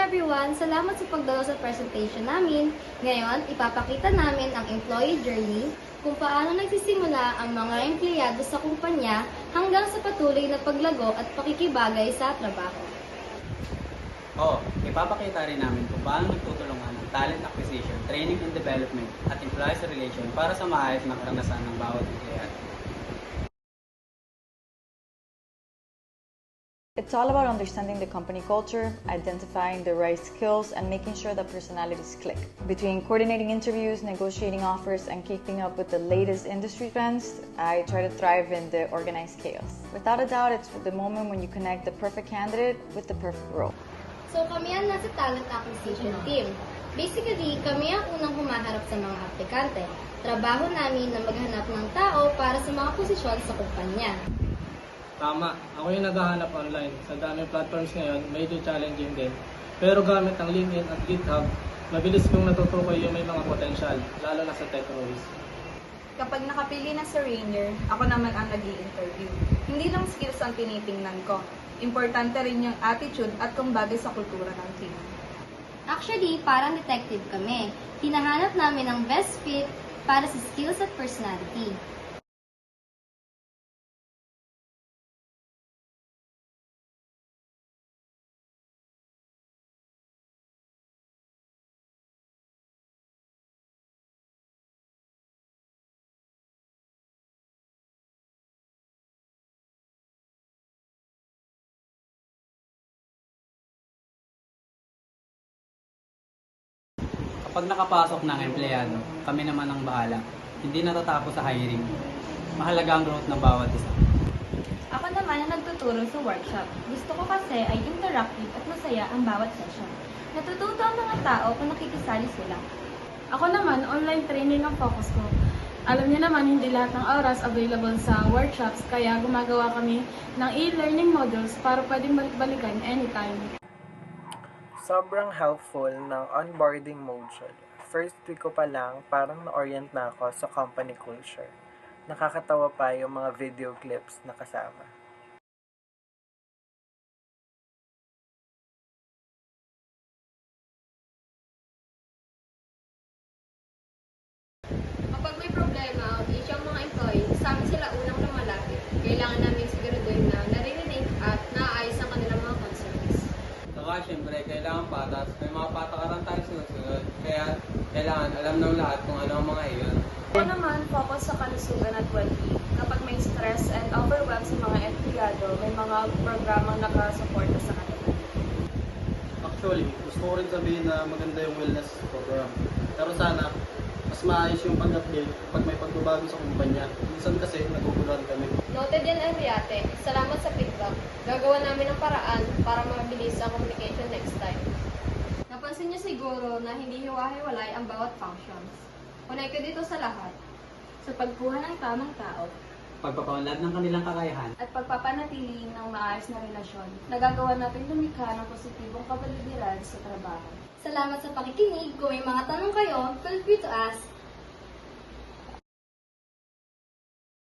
everyone! Salamat sa pagdalo sa presentation namin. Ngayon, ipapakita namin ang employee journey, kung paano nagsisimula ang mga empleyado sa kumpanya hanggang sa patuloy na paglago at pakikibagay sa trabaho. Ipapakita rin namin kung paano nagtutulungan ang talent acquisition, training and development at employees relation para sa maayos na karanasan ng bawat empleyado. It's all about understanding the company culture, identifying the right skills, and making sure that personalities click. Between coordinating interviews, negotiating offers, and keeping up with the latest industry trends, I try to thrive in the organized chaos. Without a doubt, it's the moment when you connect the perfect candidate with the perfect role. So kami ang nasa talent acquisition team. Basically, kami ang unang humaharap sa mga aplikante. Trabaho namin na maghanap ng tao para sa mga posisyon sa kumpanya. Tama, ako yung naghahanap online. Sa daming platforms ngayon, medyo challenging din. Pero gamit ang LinkedIn at GitHub, mabilis kong natutukoy yung may mga potensyal, lalo na sa tech roles. Kapag nakapili na sa Rainier, ako naman ang nag-i-interview. Hindi lang skills ang tinitingnan ko. Importante rin yung attitude at kung bagay sa kultura ng team. Actually, parang detective kami. Hinahanap namin ang best fit para sa skills at personality. Kapag nakapasok ng empleyado, kami naman ang bahala. Hindi natatapos sa hiring. Mahalaga ang growth ng bawat isa. Ako naman ang nagtuturo sa workshop. Gusto ko kasi ay interactive at masaya ang bawat session. Natututo ang mga tao kung nakikisali sila. Ako naman, online training ang focus ko. Alam niyo naman, hindi lahat ng oras available sa workshops, kaya gumagawa kami ng e-learning modules para pwedeng balik-balikan anytime. Sobrang helpful ng onboarding module. First week ko pa lang, parang na-orient na ako sa company culture. Nakakatawa pa yung mga video clips na kasama. Kapag may problema o issue ang mga employees, sa amin sila unang lumalapit. Kailangan namin siguraduhin na naririnig at naayos ang kanilang mga concerns. Saka syempre, kailangan patas. May mga patakaran tayo sinusunod. Kaya kailangan alam ng lahat kung ano ang mga iyon. Ako naman, focus sa kalusugan at well-being. Kapag may stress and overwhelm sa mga empleyado, may mga programang nakasuporta sa kanila. Actually, gusto ko rin sabihin na maganda yung wellness program. Pero sana, mas maayos yung pag-update pag may pagbabago sa kumpanya. Minsan kasi, naguguluhan kami. Noted yan, Enriate. Salamat sa feedback. Gagawa namin ng paraan para mabilis ang communication next time. Napansin niyo siguro na hindi hiwa-hiwalay ang bawat functions. Connected dito sa lahat. Sa pagkuha ng tamang tao, Pagpapaunlad ng kanilang kakayahan, at pagpapanatili ng maayos na relasyon, nagagawa natin lumikha ng positibong kapaligiran sa trabaho. Salamat sa pakikinig. Kung may mga tanong kayo, feel free to ask.